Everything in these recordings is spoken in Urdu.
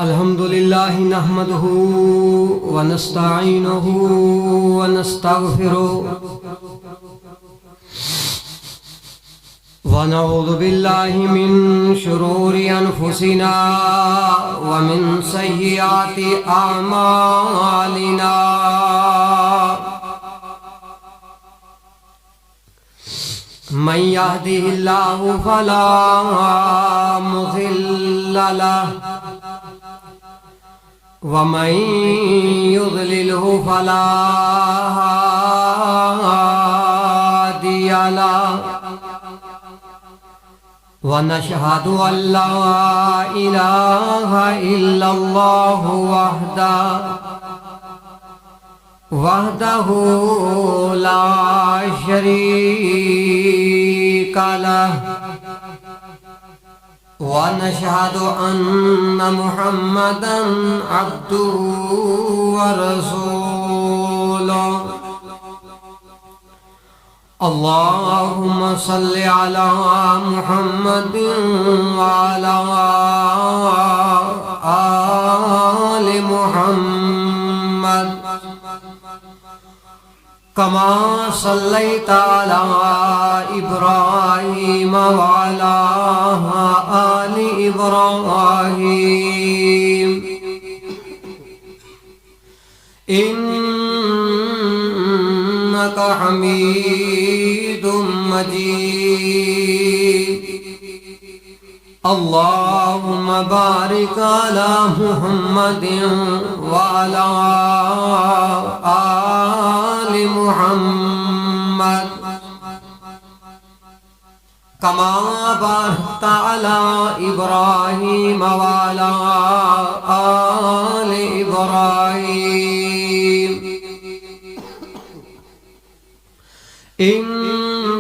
الحمد لله نحمده ونستعينه ونستغفره ونعوذ بالله من شرور أنفسنا ومن سيئات أعمالنا من يهده الله فلا مضل له ومن يضلله فلا هادي له ونشهد أن لا إله إلا الله وحده لا شريك له ونشهد أن محمدًا عبده ورسوله اللهم صل على محمد وعلى آل محمد كما صليت على إبراهيم وعلى آل إبراهيم إنك حميد مجيد اللهم بارك على محمد وعلى آل محمد كما باركت على إبراهيم وعلى آل إبراهيم إنك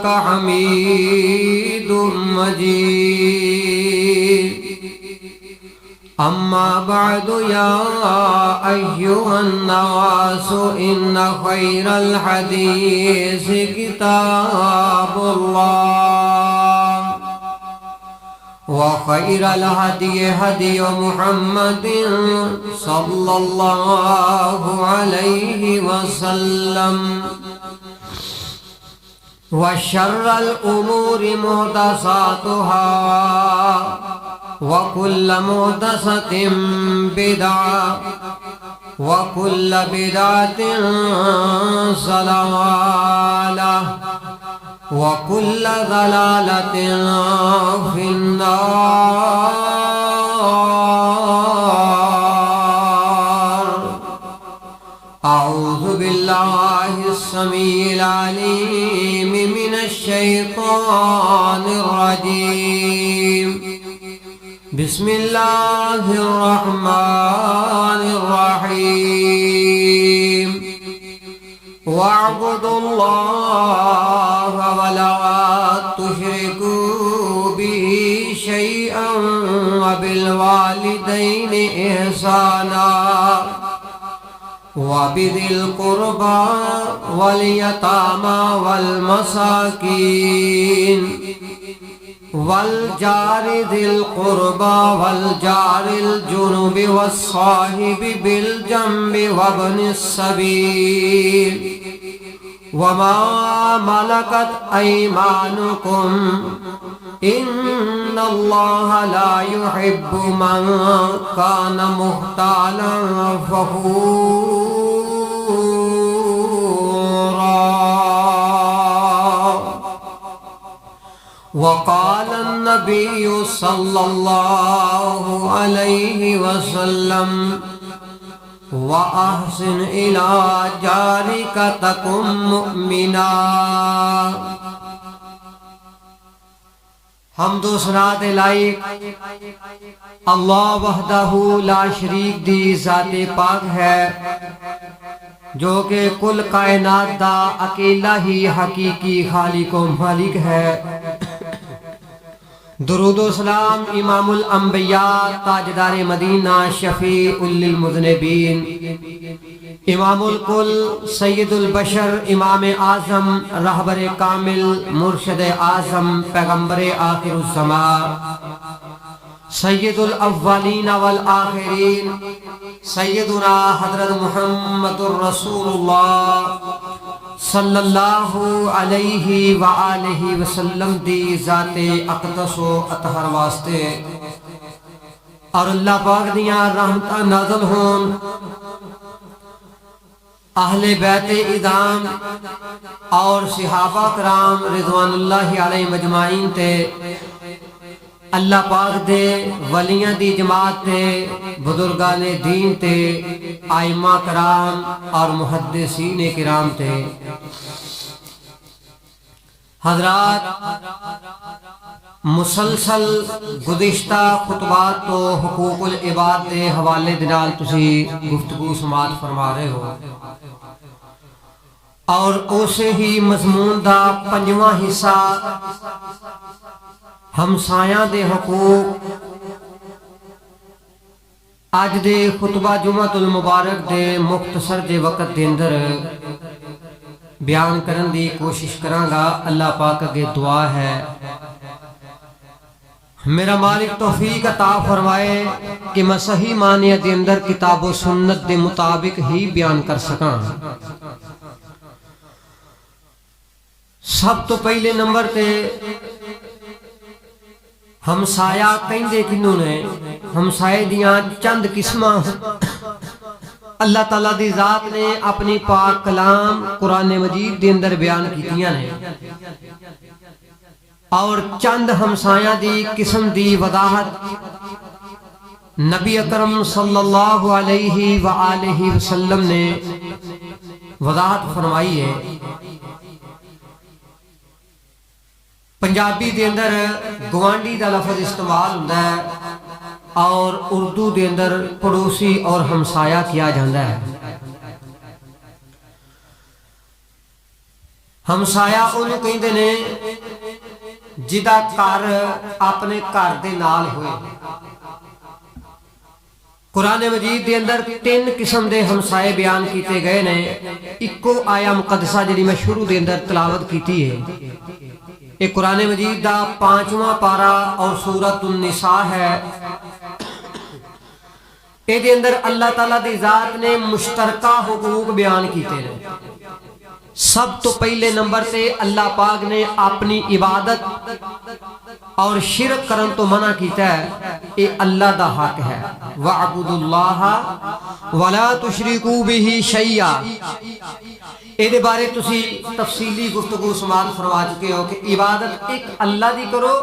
حميد مجيد أما بعد يا أيها الناس إن خير الحديث كتاب الله وخير الهدي هدي محمد صلى الله عليه وسلم وشر الأمور محدثاتها وكل محدثة بدعة وكل بدعة ضلالة وكل ضلالة في النار أعوذ بالله السميع العليم من الشيطان الرجيم بسم الله الرحمن الرحيم واعبدوا الله ولا تشركوا به شيئا وبالوالدين إحسانا وبذي القربى واليتامى والمساكين والجار ذي القربى والجار الجنب والصاحب بالجنب وابن السبيل وما ملكت أيمانكم إن الله لا يحب من كان مختالا فخورا وقال النبي صلى الله عليه وسلم وأحسن إلى جارك تكن مؤمنا حمد و ثنا لائق اللہ وحدہ لا شریک دی ذات پاک ہے جو کہ کل کائنات دا اکیلا ہی حقیقی خالق و مالک ہے درود و سلام امام الانبیاء تاجدار مدینہ شفیع للمذنبین امام الکل سید البشر امام اعظم رہبر کامل مرشد اعظم پیغمبر آخر الزمان سید الاولین والآخرین سیدنا حضرت محمد الرسول اللہ صلی اللہ علیہ وآلہ وسلم دی ذات اقدس و اطہر واسطے اور اللہ پاک دیاں رحمتاں نازل ہون اہل بیت ادام اور صحابہ کرام رضوان اللہ علیہ مجمعین تے اللہ پاک دے ولیاں دی جماعت تے بزرگان دین تے ائمہ کرام اور محدثین کرام تے حضرات مسلسل گزشتہ خطبات تو حقوق العباد دے حوالے دنال تسی گفتگو سماعت فرما رہے ہو اور اسے ہی مضمون دا پنجواں حصہ ہمسایاں دے حقوق اج دے خطبہ جمعۃ المبارک دے مختصر دے وقت دے اندر بیان کرن دی کوشش کراں گا۔ اللہ پاک اگے دعا ہے میرا مالک توفیق عطا فرمائے کہ میں صحیح معنی دے اندر کتاب و سنت دے مطابق ہی بیان کر سکاں۔ سب تو پہلے نمبر تے ہمسایہ کہندے کنوں نے ہمسائے دیاں چند قسماں اللہ تعالیٰ دی ذات نے اپنی پاک کلام قرآن مجید دے اندر بیان کیتیاں نے اور چند ہمسایاں دی قسم دی وضاحت نبی اکرم صلی اللہ علیہ وآلہ وسلم نے وضاحت فرمائی ہے۔ پنجابی دے اندر گوانڈی دا لفظ استعمال ہوتا ہے اور اردو دے اندر پڑوسی اور ہمسایہ کیا جاتا ہے۔ ہمسایہ انہوں کہندے نے جدا گھر اپنے گھر دے نال ہوئے۔ قرآن مجید دے اندر 3 قسم دے ہمسائے بیان کیتے گئے نے۔ اکو آیا مقدسہ جڑی میں شروع دے اندر تلاوت کیتی ہے، یہ قرآن مجید دا 5واں پارہ اور سورۃ النساء ہے۔ اے دے اندر اللہ تعالیٰ دی ذات نے مشترکہ حقوق بیان کیتے ہیں۔ سب تو پہلے نمبر تے اللہ پاک نے اپنی عبادت اور شرک کرن تو منع کیتا ہے، اے اللہ دا حق ہے۔ وَاعْبُدُوا اللَّهَ وَلَا تُشْرِكُوا بِهِ شَيْئًا۔ اے دے بارے تسی تفصیلی گفتگو سماعت فرما چکے ہو کہ عبادت ایک اللہ دی کرو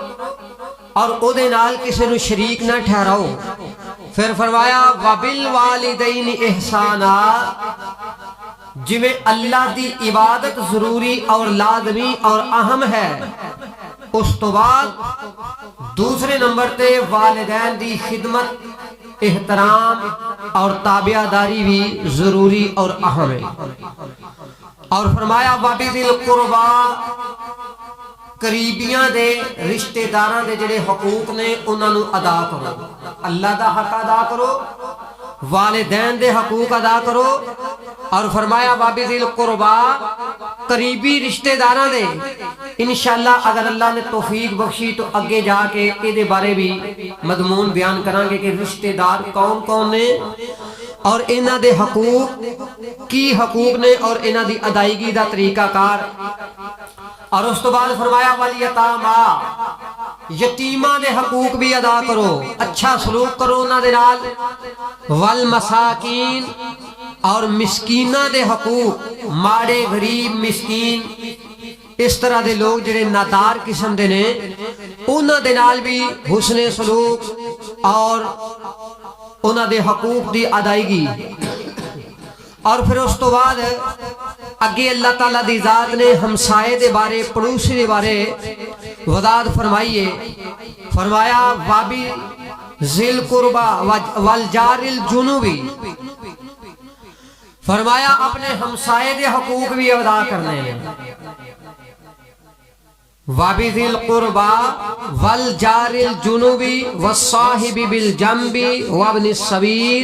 اور او دے نال کسی نو شریک نہ ٹھہراؤ۔ پھر فرمایا وَبِالْوَالِدَيْنِ إِحْسَانًا، جویں اللہ دی عبادت ضروری اور لازمی اور اہم ہے، اس تو بعد دوسرے نمبر تے والدین دی خدمت، احترام اور تابعداری بھی ضروری اور اہم ہے۔ اور فرمایا وَبِذِي الْقُرْبَى، قریبیاں دے رشتہ داراں دے جڑے حقوق نے انہاں نو ادا کرو۔ اللہ دا حق ادا کرو، والدین دے حقوق ادا کرو، اور فرمایا وَبِذِي الْقُرْبَى، قریبی رشتہ داراں دے انشاءاللہ اگر اللہ نے توفیق بخشی تو اگے جا کے اے دے بارے بھی مضمون بیان کریں گے کہ رشتہ دار کون کون نے اور انہاں دے حقوق کی حقوق نے اور انہاں دی ادائیگی دا طریقہ کار۔ اور اس تو بعد فرمایا والیتامی، یتیماں دے حقوق بھی ادا کرو، اچھا سلوک کرو انہاں دے نال۔ والمساکین، اور مسکیناں دے حقوق، ماڑے غریب مسکین اس طرح دے لوگ جڑے نادار قسم دے نے انہاں دے نال بھی حسن سلوک اور انہاں دے حقوق دی ادائیگی۔ اور پھر اس تو بعد اگے اللہ تعالیٰ دی ذات نے ہمسائے دے بارے، پڑوسی دے بارے وضاحت فرمائیے۔ فرمایا وَبِذِي الْقُرْبَى وَالْجَارِ الْجُنُوبِ، فرمایا اپنے ہمسائے دے حقوق بھی ادا کرنے ہیں۔ وَبِذِي الْقُرْبَى وَالْجَارِ الْجُنُوبِ وَالصَّاحِبِ بِالْجَنبِ وَابْنِ السَّبِيلِ،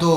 2।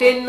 3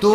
2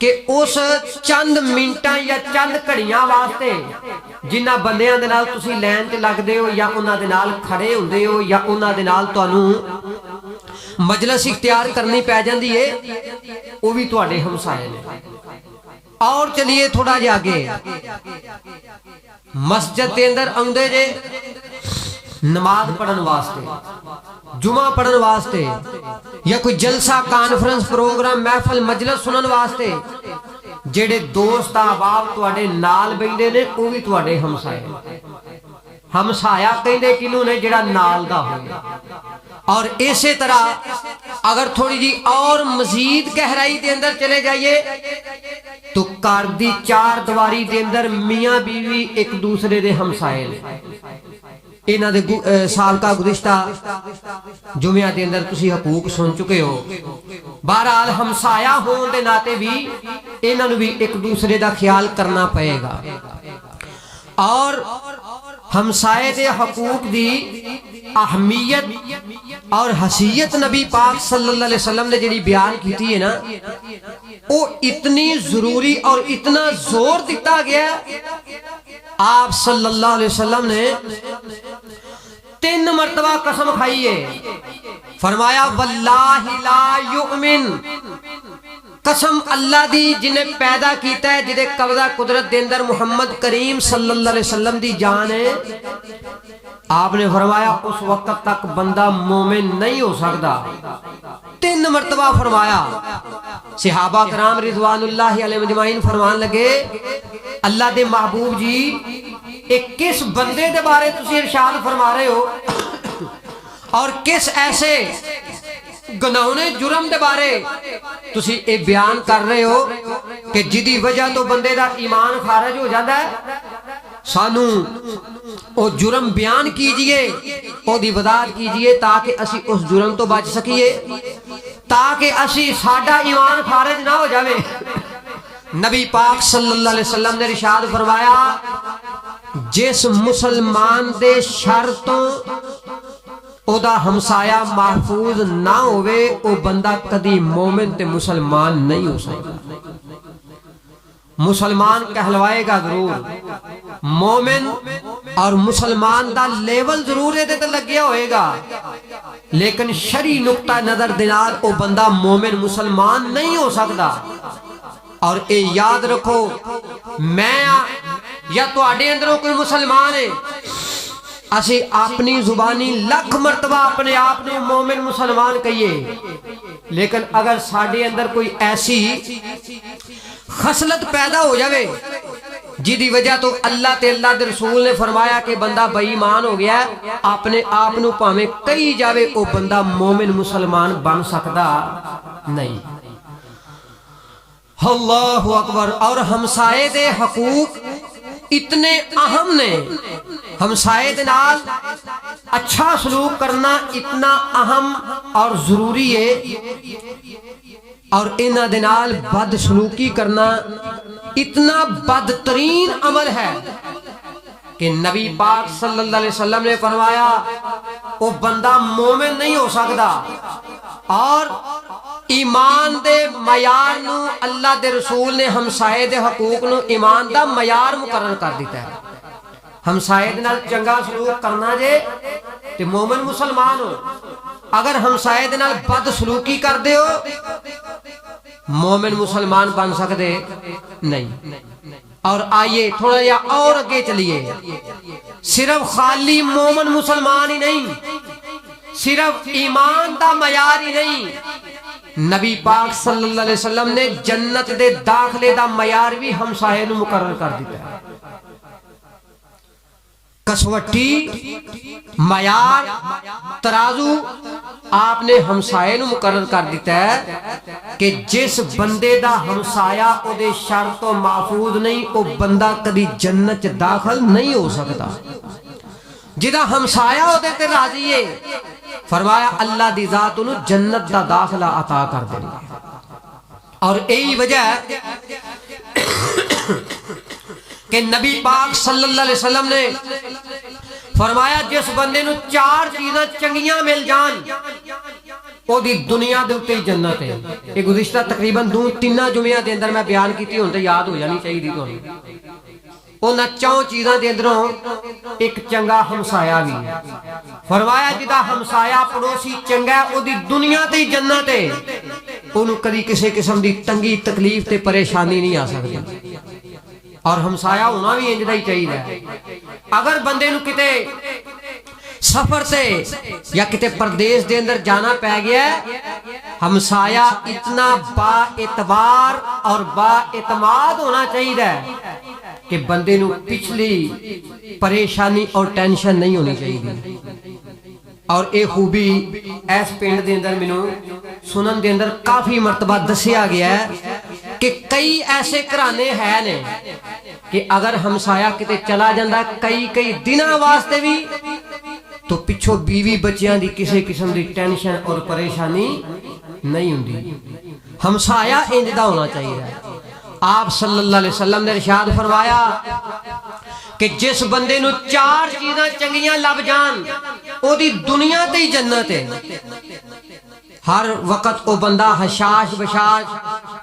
کہ اس چند منٹاں یا چند گھڑیاں واسطے جنہ بندیاں دے نال تسی لین تے لگدے ہو یا انہاں دے نال کھڑے ہوندے ہو یا انہاں دے نال تانوں مجلس اختیار کرنی پی جاندی ہے، وہ بھی تواڈے ہمسائے نے۔ اور چلیے تھوڑا جا آگے، مسجد دے اندر آندے جے نماز پڑھن واسطے، جمعہ پڑھن واسطے، یا کوئی جلسہ کانفرنس پروگرام محفل مجلس سنن واسطے، جڑے دوست احباب تواڈے نال بیٹھے نے وہ بھی تواڈے ہمسائے نے۔ ہمسایا کہندے کنوں نے؟ جڑا نال دا ہوئے۔ اور اسی طرح اگر تھوڑی جی اور مزید گہرائی دے اندر چلے جائیے تو گھر دی چار دیواری دے اندر میاں بیوی ایک دوسرے دے ہمسائے نے۔ انہاں دے سابقہ گزشتہ جمعہ دے اندر تسی حقوق سن چکے ہو۔ بہرحال ہمسایا ہون دے ناتے بھی انہاں نوں بھی ایک دوسرے دا خیال کرنا پئے گا۔ اور ہمسائے دے حقوق دی اہمیت اور حیثیت نبی پاک صلی اللہ علیہ وسلم نے جڑی بیان کیتی ہے نا، وہ اتنی ضروری اور اتنا زور دیتا گیا، آپ صلی اللہ علیہ وسلم نے 3 مرتبہ قسم کھائی ہے، فرمایا واللہ لا یؤمن، قسم اللہ دی جنہیں پیدا کیتا ہے، جنہیں قبضہ قدرت دے اندر محمد کریم صلی اللہ علیہ وسلم دی جان ہے، آپ نے فرمایا اس وقت تک بندہ مومن نہیں ہو سکتا۔ 3 مرتبہ فرمایا۔ صحابہ کرام رضوان اللہ علیہ مجمعین فرمان لگے اللہ دے محبوب جی ایک کس بندے دے بارے تسی ارشاد فرما رہے ہو اور کس ایسے گناہونے جرم دے بارے تسی اے بیان کر رہے ہو کہ جدی وجہ تو بندے دا ایمان خارج ہو جاتا ہے؟ سانو او جرم بیان کیجئے، او دی وضاحت کیجئے تاکہ اسی اس جرم تو بچ سکیے، تاکہ اسی ساڈا ایمان خارج نہ ہو جاوے۔ نبی پاک صلی اللہ علیہ وسلم نے ارشاد فرمایا جس مسلمان دے شر تو او دا ہمسایہ محفوظ نہ ہوئے او بندہ کدی مومن تے مسلمان نہیں ہو سکتا۔ مسلمان کہلوائے گا ضرور، مومن اور مسلمان دا لیول ضرور ہے تے لگیا ہوئے گا، لیکن شرعی نقطہ نظر دینار او بندہ مومن مسلمان نہیں ہو سکتا۔ اور اے یاد رکھو میں یا تو آڈے اندروں کوئی مسلمان ہے، اسی اپنی زبانی لکھ مرتبہ اپنے آپ نے مومن مسلمان کہیے، لیکن اگر ساڑھے اندر کوئی ایسی خصلت پیدا ہو جاوے جی وجہ تو اللہ تے اللہ دے رسول نے فرمایا کہ بندہ بے ایمان ہو گیا، اپنے آپ نو پاویں کئی جاوے او بندہ مومن مسلمان بن سکتا نہیں۔ اللہ اکبر۔ اور ہمسائے دے حقوق اتنے اہم نے، ہمسائے دے نال اچھا سلوک کرنا اتنا اہم اور ضروری ہے، اور انہاں دے نال بد سلوکی کرنا اتنا بدترین عمل ہے کہ نبی پاک صلی اللہ علیہ وسلم نے فرمایا وہ بندہ مومن نہیں ہو سکتا۔ اور ایمان دے معیار نو اللہ دے رسول نے ہمسائے دے حقوق نو ایمان دا معیار مقرر کر دیتا ہے۔ ہمسائے دے نال چنگا سلوک کرنا جے تے مومن مسلمان ہو، اگر ہمسائے دے نال بد سلوکی کر دے ہو مومن مسلمان بن سکتے نہیں۔ اور آئیے تھوڑا یا اور اگے چلیے، صرف خالی مومن مسلمان ہی نہیں، صرف ایمان دا معیار ہی نہیں، نبی پاک صلی اللہ علیہ وسلم نے جنت دے داخلے دا معیار بھی ہمسائے نو مقرر کر دیتا ہے۔ کسوٹی معیار ترازو آپ نے ہمسائے نو مقرر کر دیتا ہے کہ جس بندے دا ہمسایہ او دے شر تو محفوظ نہیں او بندہ کبھی جنت داخل نہیں ہو سکتا۔ جدا ہمسایہ او دے تے راضی ہے، فرمایا اللہ دی ذات انہوں جنت دا داخلہ عطا کر دیں گے۔ اور یہی وجہ ہے کہ نبی پاک صلی اللہ علیہ وسلم نے فرمایا جس بندے نو 4 چیزاں چنگیاں مل جان او دی دنیا دے اتے جنت ہے. یہ گزشتہ تقریباً 2-3 جمعیاں دے اندر میں بیان کیتی ہوں تے یاد ہو جانی چاہیے دی تھانوں. انہاں چوں چیزاں دے اندروں ایک چنگا ہمسایا بھی. فرمایا جدا ہمسایا پڑوسی چنگا ہے او دی دنیا تے جنت ہے. انہوں کدی کسی قسم دی تنگی تکلیف تے پریشانی نہیں آ سکتی. اور ہمسایا ہونا بھی انج دا ہی چاہیے. اگر بندے نو کتے سفر سے یا کتے پردیس دے اندر جانا پہ گیا ہے، ہمسایا اتنا با اعتبار اور با اعتماد ہونا چاہیے کہ بندے نو پچھلی پریشانی اور ٹینشن نہیں ہونی چاہیے. اور اے خوبی ایس پینڈ دے اندر منو سنن دے اندر کافی مرتبہ دسیا گیا ہے کہ کئی ایسے گھرانے ہیں نے کہ اگر ہمسایا کتے چلا جاندہ کئی دنوں واسطے بھی تو پچھو بیوی بچیاں دی کسی قسم دی ٹینشن اور پریشانی نہیں ہوندی. ہمسایا انجدہ ہونا چاہیے. آپ صلی اللہ علیہ وسلم نے ارشاد فرمایا کہ جس بندے نو 4 چیزاں چنگیاں لب جان او دی دنیا تے ہی جنت ہے. ہر وقت او بندہ حشاش بشاش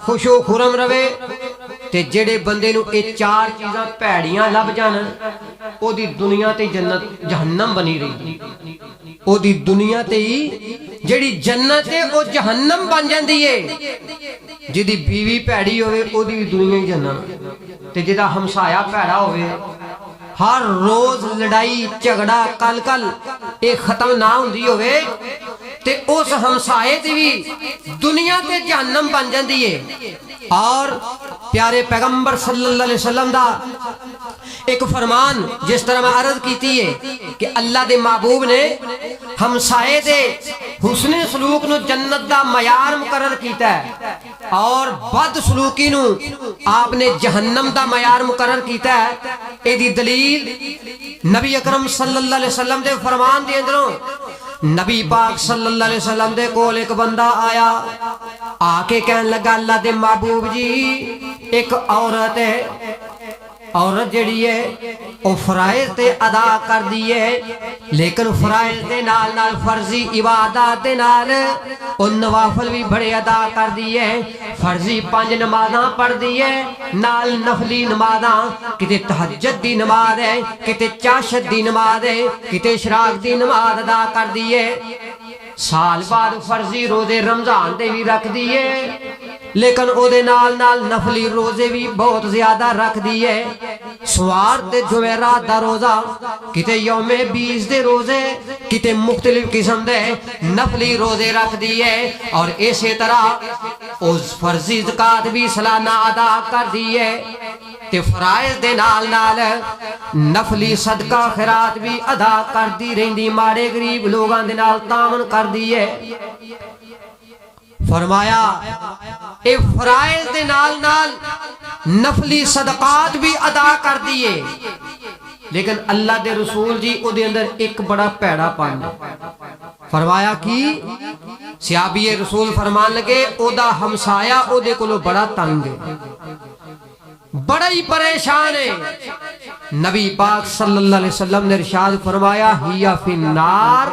خوش و خرم روے تے جڑے بندے نو اے 4 چیزاں پیڑیاں لب جان او دی دنیا تے جنت جہنم بنی رہی. او دی دنیا تے ہی جڑی جنت ہے او جہنم بن جاندی ہے. جدی بیوی پیڑی ہوئے او دی دنیا ہی جہنم تے جدا ہمسایا پیڑا ہوئے ہر روز لڑائی جھگڑا کل اے ختم نہ ہوندی ہوئے تے اس ہمسائے تے بھی دنیا تے جہنم بن جاندی ہے. اور پیارے پیغمبر صلی اللہ علیہ وسلم دا ایک فرمان جس طرح میں عرض کیتی ہے کہ اللہ دے محبوب نے ہمسائے دے حسن سلوک نو جنت دا معیار مقرر کیتا ہے اور بد سلوکی نو آپ نے جہنم دا معیار مقرر کیتا ہے. اے دی دلیل نبی اکرم صلی اللہ علیہ وسلم دے فرمان دے اندروں نبی پاک صلی اللہ علیہ وسلم دے کول ایک بندہ آیا آ کے کہنے لگا اللہ دے محبوب جی ایک عورت ہے عورت جڑی ہے او فرائض تے ادا کر دیئے لیکن فرائض دے نال نال فرضی عبادات دے نال او نوافل بھی بڑے ادا کر دیئے فرضی 5 نمازاں پڑھ دیئے نال نفلی نمازاں کتے تہجد دی نماز ہے کتے چاشت دی نماز ہے کتے اشراق دی نماز ادا کر دیئے سال بعد فرضی روزے رمضان دے بھی رکھ دیئے لیکن او دے نال نال نفلی روزے بھی بہت زیادہ رکھ دیئے سوار تے جمعرات دا روزہ کتے یوم 20 دے روزے کتے مختلف قسم دے نفلی روزے رکھ دیئے اور اسی طرح اس فرضی زکاة بھی سالانہ ادا کر دیئے تے فرائض دے نال نال نفلی صدقہ خیرات بھی ادا کر دی رہندی ماڑے غریب لوگاں دے نال تعاون کر دیئے. فرمایا اے فرائض دے نال نال نفلی صدقات بھی ادا کر دیئے لیکن اللہ دے رسول جی او دے اندر ایک بڑا پیڑا پن فرمایا کی صحابی رسول فرمان لگے او دا ہمسایا او دے کولو بڑا تنگ ہے بڑا ہی پریشان ہے. نبی پاک صلی اللہ علیہ وسلم نے ارشاد فرمایا ہیا فی النار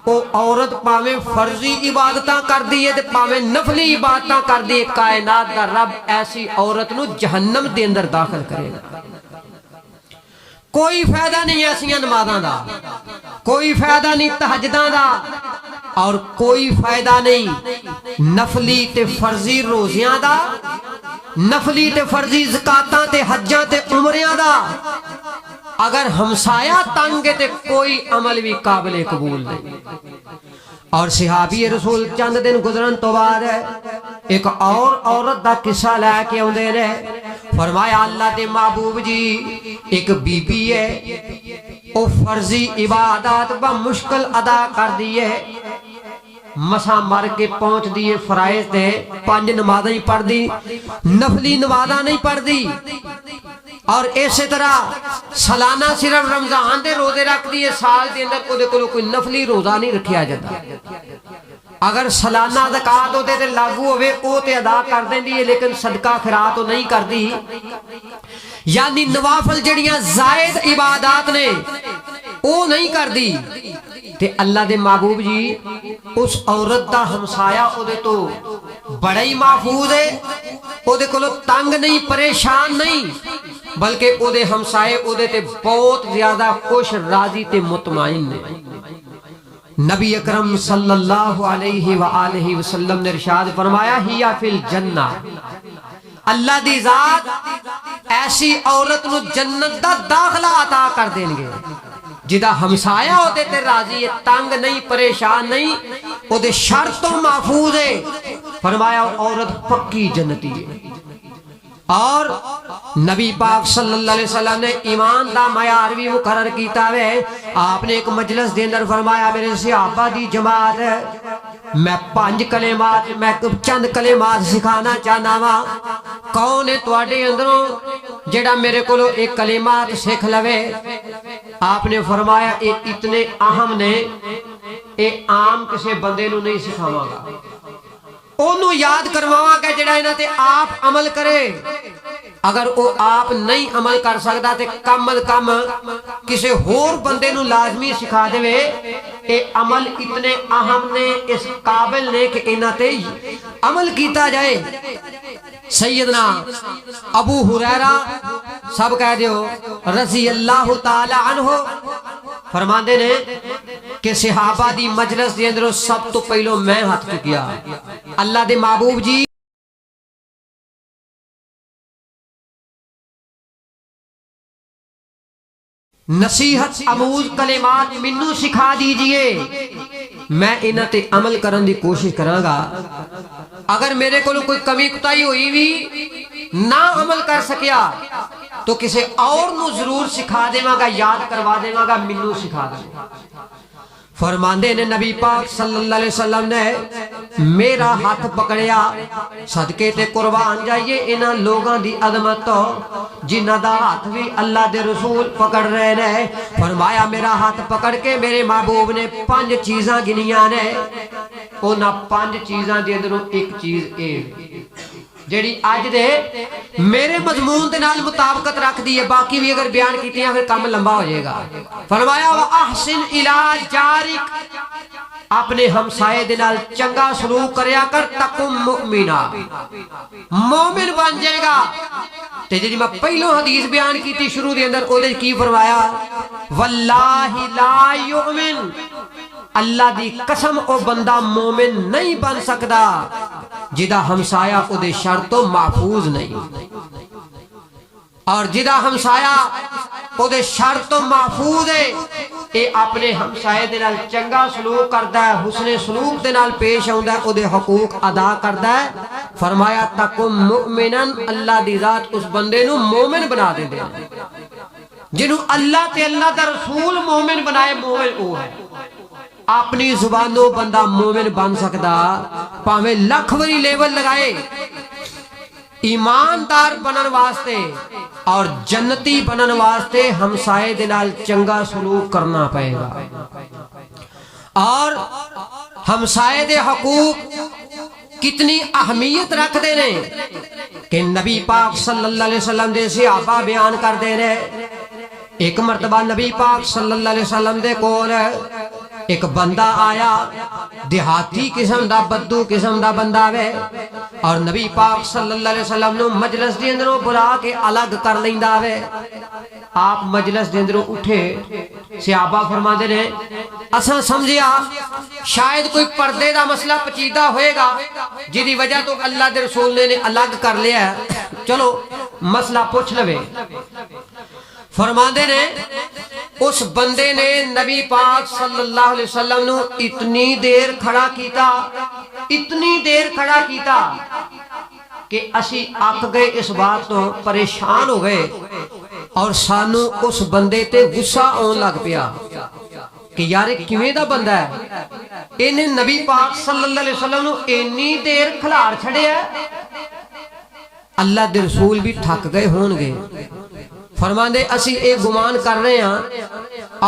او عورت پاویں فرضی عبادتاں کر دیئے تے پاویں نفلی عبادتاں کر دیئے کائنات دا رب ایسی عورت نو جہنم دے اندر داخل کرے گا. کوئی فائدہ نہیں ایسیاں نمازاں دا کوئی فائدہ نہیں تہجداں دا اور کوئی فائدہ نہیں نفلی تے فرضی روزیاں دا نفلی تے فرضی زکاتاں تے حجاں تے عمریاں دا اگر ہمسایا تنگ تے کوئی عمل بھی قابل قبول نہیں. اور صحابی رسول چند دن گزرن تو بعد ایک اور عورت دا قصہ لے کے آندے نے فرمایا اللہ دے محبوب جی ایک بی بی ہے او فرضی عبادات با مشکل ادا کر دیئے مسا مر کے پہنچ دیئے فرائض دے 5 نمازیں پڑھ دی نفلی نمازاں نہیں پڑھ دی اور اسی طرح سالانہ صرف رمضان دے روزے رکھ دیئے سال دے اندر دے کوئی نفلی روزہ نہیں رکھیا جاتا. اگر سالانہ زکاة ہوتے تے لاگو ہوئے او تے ادا کر دیں دیئے لیکن صدقہ خیرات ہو نہیں کر دی یعنی نوافل جڑیاں زائد عبادات نے او نہیں کر دی تے اللہ دے محبوب جی اس عورت دا ہمسایا او دے تو بڑا ہی محفوظ ہے، او دے کولو تنگ نہیں، پریشان نہیں، بلکہ او دے ہمسائے او دے تے بہت زیادہ خوش راضی تے مطمئن نے۔ نبی اکرم صلی اللہ علیہ وآلہ وسلم نے ارشاد فرمایا ہیا فی الجنہ، اللہ دی ذات ایسی عورت نو جنت دا داخلہ عطا کر دیں گے جدا ہمسایا ہوتے تے راضی ہے، تنگ نہیں، پریشان نہیں، او دے شر تو محفوظ ہے۔ فرمایا عورت پکی جنتی ہے۔ اور نبی پاک صلی اللہ علیہ وسلم نے ایمان دا معیار بھی مقرر کیتا ہے۔ آپ نے ایک مجلس دے اندر فرمایا میرے صحابہ دی جماعت ہے، میں 5 کلمات، میں چند کلمات سکھانا چاہنا وا، کون ہے تواڈے اندروں جڑا میرے کولو ایک کلمات سکھ لوے؟ آپ نے فرمایا اے اتنے اہم نے، اے عام کسے بندے نو نہیں سکھاواں گا، اونوں یاد کرواواں گا جڑا انہاں تے آپ عمل کرے۔ اگر او آپ نہیں عمل کر سکتا تے کم از کم کسے ہور بندے نو لازمی سکھا دے۔ اے عمل اتنے اہم نے، اس قابل نے کہ انہاں تے عمل کیتا جائے۔ سیدنا ابو ہریرہ سب کہہ دیو رضی اللہ تعالی عنہ فرماندے نے کہ صحابہ دی مجلس دے اندر سب تو پہلو میں ہاتھ چکیا۔ اللہ دے محبوب جی نصیحت اموز کلمات منو سکھا دیجئے، میں انہاں تے عمل کرن دی کوشش کراں گا۔ اگر میرے کو کوئی کمی کوتاہی ہوئی بھی نہ عمل کر سکیا تو کسی اور نو ضرور سکھا دیواں گا، یاد کروا دیواں گا، منو سکھا دیواں گا۔ فرماندے نے نبی پاک صلی اللہ علیہ وسلم نے میرا ہاتھ پکڑیا، صدقے تے قربان جائیے انہاں لوگاں دی عظمت تو جنہاں دا ہاتھ بھی اللہ دے رسول پکڑ رہے نے۔ فرمایا میرا ہاتھ پکڑ کے میرے محبوب نے 5 چیزاں گنیاں نے، انہاں 5 چیزاں دے اندروں ایک چیز اے جیڑی آج دے میرے مضمون دے نال مطابقت رکھ دی ہے، باقی بھی اگر بیان کیتے ہیں پھر کام لمبا ہو جائے گا۔ فرمایا وَأَحْسِنْ إِلَىٰ جَارِكَ، اپنے ہمسائے دے نال چنگا سلوک کریا کر، تَقُمْ مُؤْمِنًا، مومن بن جائے گا۔ تے جی میں پہلو حدیث بیان کیتی شروع دے اندر او دے کی فرمایا وَاللَّهِ لَا يُؤْمِنْ، اللہ دی قسم او بندہ مومن نہیں بن سکدا جدا ہمسایہ او دے شر تو محفوظ نہیں، اور جدا ہمسایہ او دے شر تو محفوظ ہے، اے اپنے ہمسایہ دے نال چنگا سلوک کردا ہے، حسن سلوک دے نال پیش آوندا ہے، او دے حقوق ادا کردا ہے۔ فرمایا تکم مؤمنن، اللہ دی ذات اس بندے نو مومن بنا دے دے، جنوں اللہ تے اللہ دا رسول مومن بنائے، مومن او ہے۔ اپنی زبانوں بندہ مومن بن سکدا پاویں لکھ وری لیول لگائے، ایماندار بنن واسطے اور جنتی بنن واسطے ہمسائے دے نال چنگا سلوک کرنا پائے گا۔ اور ہمسائے دے حقوق کتنی اہمیت رکھ دے نے کہ نبی پاک صلی اللہ علیہ وسلم دے صحابہ بیان کر دے رہے۔ ایک مرتبہ نبی پاک صلی اللہ علیہ وسلم دے کول ایک بندہ آیا، دیہاتی قسم دا بدو قسم دا بندہ وے، اور نبی پاک صلی اللہ علیہ وسلم نو مجلس دے اندروں بلا کے الگ کر لیندا وے۔ آپ مجلس دے اندروں اٹھے، صحابہ فرماندے نے اساں سمجھیا شاید کوئی پردے دا مسئلہ پیچیدہ ہوئے گا جدی وجہ تو اللہ دے رسول نے الگ کر لیا ہے، چلو مسئلہ پوچھ لوے۔ فرماندے نے اس بندے نے نبی پاک صلی اللہ علیہ وسلم نو اتنی دیر کھڑا کیتا، اتنی دیر کھڑا کیتا کہ اسی اک گئے، اس بات تو پریشان ہو گئے، اور سانو اس بندے تے غصہ آن لگ پیا کہ یار کیویں دا بندہ ہے، انہیں نبی پاک صلی اللہ علیہ وسلم نو اتنی دیر کھلار چھڑیا ہے۔ اللہ دے رسول بھی تھک گئے ہون گے، فرماندے اسی ایک گمان کر رہے ہیں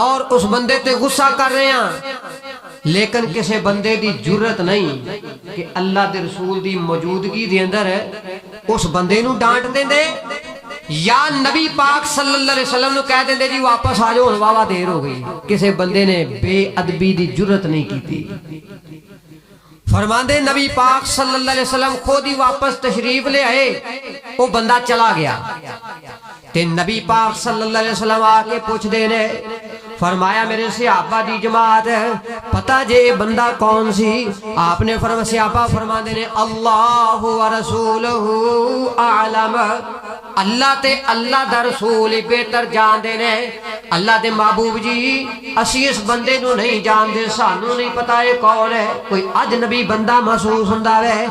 اور اس بندے تے غصہ کر رہے ہیں، لیکن کسے بندے دی جرت نہیں کہ اللہ دے رسول دی موجودگی دے اندر اس بندے نو ڈانٹ دیں دے یا نبی پاک صلی اللہ علیہ وسلم نو کہہ دیندے جی واپس آ جاؤ واوا دیر ہو گئی. کسی بندے نے بے ادبی دی جرت نہیں کی. فرماندے نبی پاک صلی اللہ علیہ وسلم خود ہی واپس تشریف لے آئے. وہ بندہ چلا گیا تے نبی پاک صلی اللہ علیہ وسلم آ کے پوچھ دے نے فرمایا میرے صحابہ دی جماعت پتہ جے بندہ کون سی؟ آپ نے فرمایا صحابہ فرماندے نے اللہ و رسولہ اعلم. اللہ تے اللہ دا رسول بہتر جان دے نے. اللہ دے محبوب جی اسی اس بندے نو نہیں جان دے, سانو نہیں پتا یہ کون ہے. کوئی اجنبی بندہ محسوس ہوندا ہے.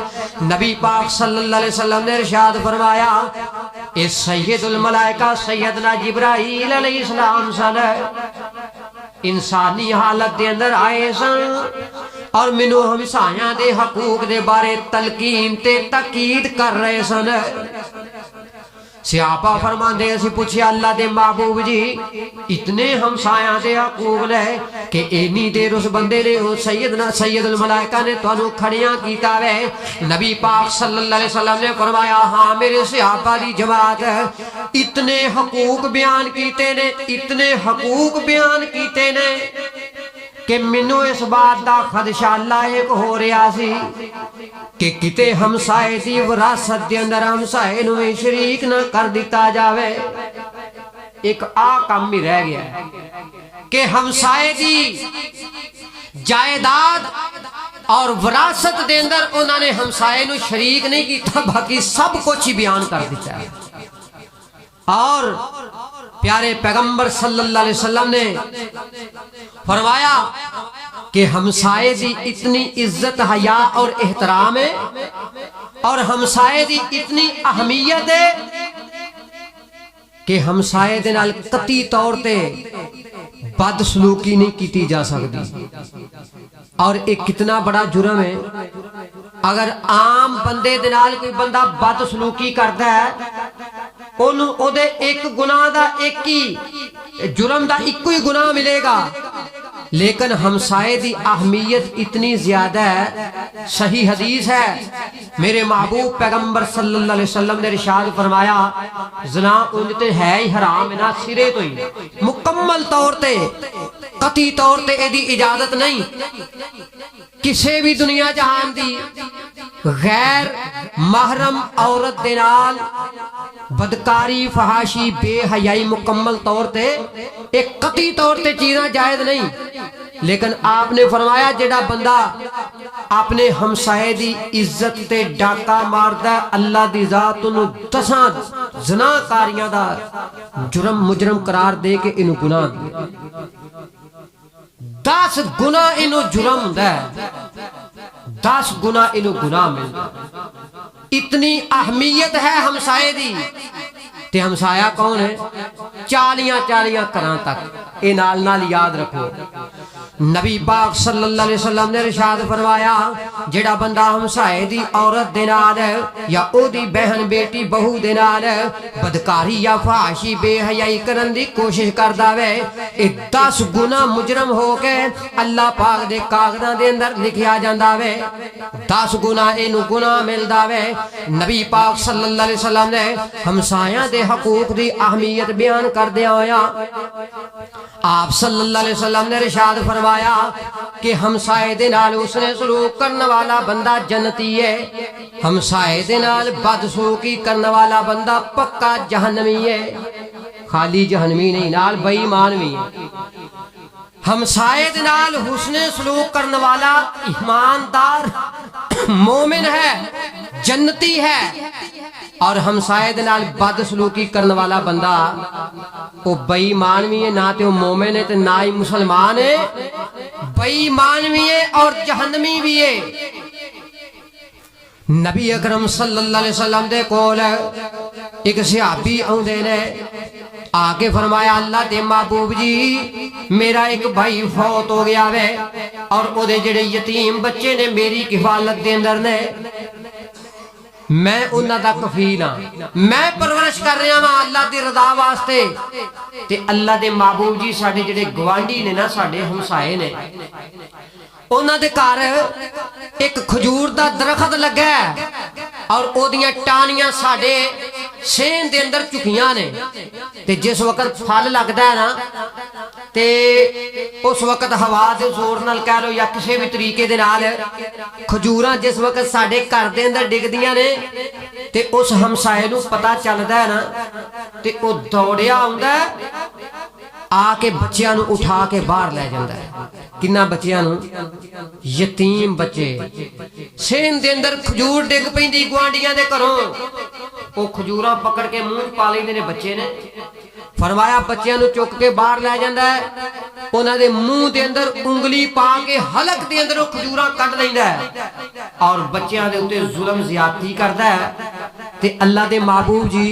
نبی پاک صلی اللہ علیہ وسلم نے ارشاد فرمایا اے سید الملائکہ سیدنا جبرائیل علیہ السلام سن. انسانی حالت دے اندر آئے سن اور منو ہمسایاں دے حقوق دے بارے تلقین تے تاکید کر رہے سن. صحابہ فرماندے اسی پوچھیا اللہ دے محبوب جی اتنے ہمسایاں دے حقوق نے کہ اینی دیر اس بندے نے سید الملائکہ نے تانوں کھڑیاں کیتا وے. نبی پاک صلی اللہ علیہ وسلم نے فرمایا ہاں میرے صحابہ دی جماعت اتنے حقوق بیان کیتے نے, اتنے حقوق بیان کیتے نے کہ منو اس بات دا خدشہ لائق ہو رہا سی کہ کتے ہمسائے دی وراثت دے اندر ہمسائے نو شریک نہ کر دیتا جاوے. ایک کام بھی رہ گیا ہے کہ ہمسائے دی جائیداد اور وراثت دے اندر انہوں نے ہمسائے نو شریک نہیں کیتا, باقی سب کچھ ہی بیان کر دیتا ہے. اور پیارے پیغمبر صلی اللہ علیہ وسلم نے فرمایا کہ ہمسائے دی اتنی عزت حیا اور احترام ہے اور ہمسائے دی اتنی اہمیت ہے کہ ہمسائے دے نال قطعی طور تے بد سلوکی نہیں کیتی جا سکتی. اور ایک کتنا بڑا جرم ہے اگر عام بندے دے نال کوئی بندہ بد سلوکی کرتا ہے انہوں او دے ایک گناہ دا ایک ہی جرم دا ایک ہی گناہ ملے گا, لیکن ہمسائے دی اہمیت اتنی زیادہ ہے. صحیح حدیث ہے میرے محبوب پیغمبر صلی اللہ علیہ وسلم نے ارشاد فرمایا زنا انجتے ہے ہی حرام نا سرے تو ہی مکمل طور تے قطعی طور تے ایدی اجازت نہیں کسے بھی دنیا جہان دی غیر محرم عورت دے نال بدکاری فحاشی بے حیائی مکمل طور تے ایک قطعی طور تے چیزاں جائز نہیں. لیکن آپ نے فرمایا جڑا بندہ اپنے ہمسائے دی عزت تے ڈاکا ماردا اللہ دی ذات نو 10 زنا کاریاں دا جرم مجرم قرار دے کے انہوں گناہ دے 10 گناہ انہوں جرم دے 10 گناہ انہوں گناہ مل. اتنی اہمیت ہے ہمسائے دی. تے ہمسایہ کون ہے؟ 40 کراں تک اے نال نال یاد رکھو. نبی پاک صلی اللہ علیہ وسلم نے ارشاد فرمایا جڑا بندہ ہمسائے دی عورت دے نال یا او دی بہن بیٹی بہو دے نال بدکاری یا فحاشی بے حیائی کرن دی کوشش کردا وے اے 10 گناہ مجرم ہو کے اللہ پاک دے کاغذاں دے اندر لکھیا جاندا وے. 10 گناہ اینو گناہ ملدا وے. نبی پاک صلی اللہ علیہ وسلم نے ہمسایاں دے حقوق دی اہمیت بیان کردیا ہویا آپ صلی اللہ علیہ وسلم نے ارشاد فرمایا کہ ہمسائے دے نال اس نے سلوک کرنے والا بندہ جنتی ہے, ہمسائے دے نال بد سلوکی کرنے والا بندہ پکا جہنمی ہے. خالی جہنمی نہیں نال بے ایمان بھی ہے. ہمسائے دے نال حسن سلوک کرنے والا ایماندار مومن ہے, جنتی ہے. اور ہمسائے دے نال بد سلوکی کرنے والا بندہ وہ بے ایمان بھی ہے, نہ تے وہ مومن ہے تے نہ ہی مسلمان ہے, بے ایمان بھی ہے اور جہنمی بھی ہے. نبی اکرم صلی اللہ علیہ وسلم دے کول ایک صحابی اوندے نے آگے فرمایا اللہ دے محبوب جی میرا ایک بھائی فوت ہو گیا وے اور او دے جڑے یتیم بچے نے میری کفالت دے اندر نے, میں انہاں دا کفیل ہاں, میں پرورش کر رہا ہاں اللہ دی رضا واسطے. تے اللہ دے محبوب جی ساڈے جڑے گوانڈی نے نا ساڈے ہمسائے نے انہاں دے گھر ایک کھجور دا درخت لگا ہے اور او دیاں ٹانیاں ساڈے سین دے اندر چکیاں نے تے جس وقت پھل لگدا ہے نا تے اس وقت ہوا دے زور نال کہہ لو یا کسی بھی طریقے دے نال کھجوراں جس وقت ساڈے گھر دے اندر ڈگدیاں نے تے اس ہمسائے نوں پتہ چلدا ہے نا تے او دوڑیا آوندا ہے آ کے بچیاں نوں اٹھا کے باہر لے جاندا ہے کنا بچیاں نوں یتیم بچے سین دے اندر کھجور ڈگ پیندی گوانڈیاں دے گھروں وہ کھجوراں پکڑ کے منہ پا لیندے نے بچے نے فرمایا بچیاں نوں چک کے باہر لے جاندا ہے انہاں دے منہ دے اندر انگلی پا کے حلق دے اندر وہ کھجوراں کٹ لیندا ہے اور بچیاں دے اوتے ظلم زیادتی کردا ہے تے اللہ دے محبوب جی